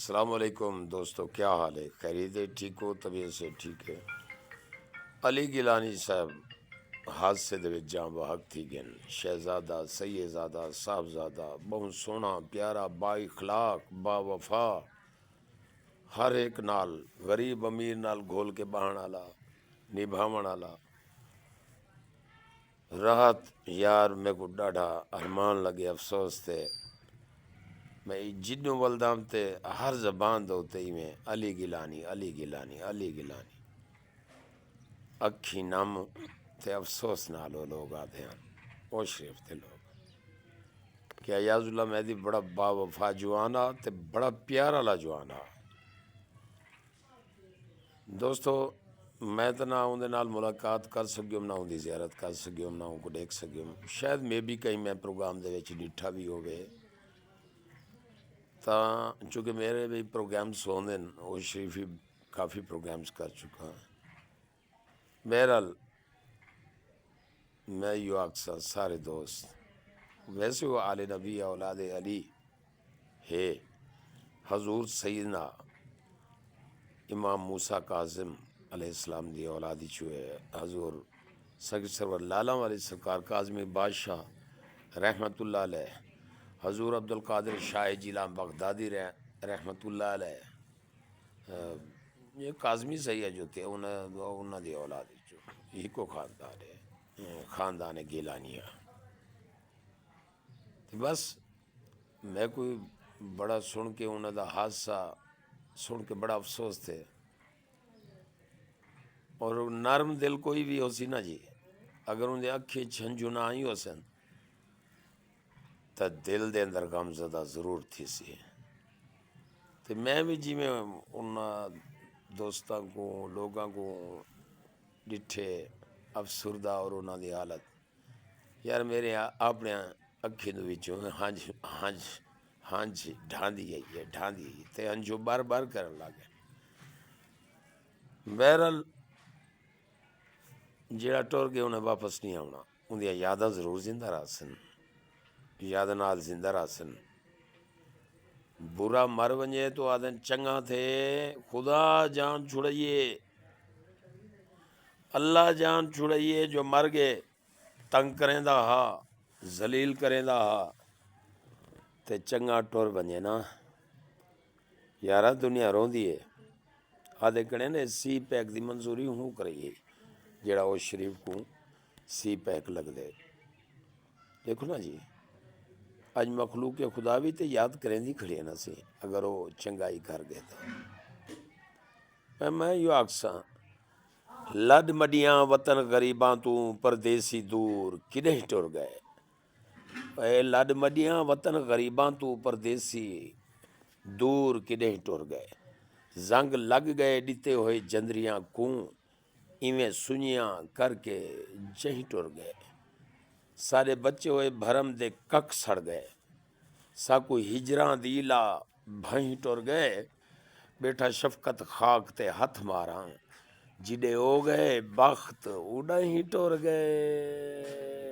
السلام علیکم دوستو، کیا حال ہے؟ خیریت ہے؟ ٹھیک ہو؟ طبیعت سے ٹھیک ہے؟ علی گیلانی صاحب حادثے دے وچ جاں بحق تھی گن۔ شہزادہ سیدزادہ صاحبزادہ بہت سونا پیارا با اخلاق با وفا، ہر ایک نال غریب امیر نال گھول کے بہن والا نبھاون والا راحت یار میں کو ڈاڈا ارمان لگے افسوس تھے میں جنوں ولدام تے ہر زبان دوتے ہی میں علی گیلانی علی گیلانی علی گیلانی اکھی نم تے افسوس نالو لوگ آتے ہیں او شریف تے لوگ کہ ایاز اللہ مہدی بڑا با وفا جوانا تے بڑا پیارا لا جوانا۔ دوستو میں تو نہ اندے نال ملاقات کر سکیوں نہ اندی زیارت کر سکیوں نہ ان کو دیکھ سکیوں، شاید میں بھی کہیں میں پروگرام دے وچ ڈٹھا بھی ہوئے تا چونکہ میرے بھی پروگرامس ہوندے وہ شریفی کافی پروگرامس کر چکا ہوں۔ بہرحال میں یوں اکثر سارے دوست ویسے وہ آل نبی اولاد علی ہے، حضور سیدنا امام موسیٰ کاظم علیہ السلام دی اولادی چوئے، حضور سید سرور لالا والی سرکار کاظمی بادشاہ رحمت اللہ علیہ، حضور عبدالقادر شاہ جیلان بغدادی رحمت اللہ علیہ، یہ کاظمی سید جو تھے انہوں دی اولادی جو یہ کو خاندان ہے، خاندان گیلانیہ۔ بس میں کوئی بڑا سن کے انہوں دا حادثہ سن کے بڑا افسوس تھے، اور نرم دل کوئی بھی ہو سی نا جی، اگر ان دے اکھی چھنجو نہ آئی ہو سن تو دل دے اندر غم زدہ ضرور تھی سی۔ تو میں بھی جی میں ان دوستاں کو لوگاں کو ڈٹھے افسردہ اور انہوں دی حالت یار میرے اپنے اکھی دو وچوں ہنج ڈھاندی ہے ڈھاندی تے ہنجو بار بار کرن لگے۔ بہرحال جیڑا ٹور گئے انہیں واپس نہیں آنا، ان دیا یاداں ضرور زندہ رہ سن، یاد نال زندہ رہ سن۔ برا مر ونجے تو آدن چنگا تھے خدا جان چھڑائیے، اللہ جان چھڑائیے، جو مر گئے تنگ کریں دا ہا ذلیل کریں دا ہا تے چنگا ٹور ونجے نا یارہ دنیا رون دیئے آدھے کڑے نے سی پیک دی منظوری ہوں کریے جیڑا وہ شریف کو سی پیک لگ دے۔ دیکھو نا جی اج مخلوق خدا بھی تے یاد کریں دی کھڑی ہے نا سی اگر وہ چنگائی کر گئے تو میں یوں آکساں لڈ مڈیاں وطن غریباں تو پردیسی دور کدیں ٹر گئے، اے لڈ مڈیاں وطن غریباں تو پردیسی دور کدیں ٹر گئے، زنگ لگ گئے ڈتے ہوئے جندریاں کوں ایویں سنیاں کر کے جہیں ٹر گئے، سارے بچے ہوئے بھرم دے کک سڑ گئے، ساکو ہجراں دیلا بھہیں ٹر گئے، بیٹھا شفقت خاک تے ہتھ ماراں جڑے ہو گئے بخت اڑا ہی ٹر گئے۔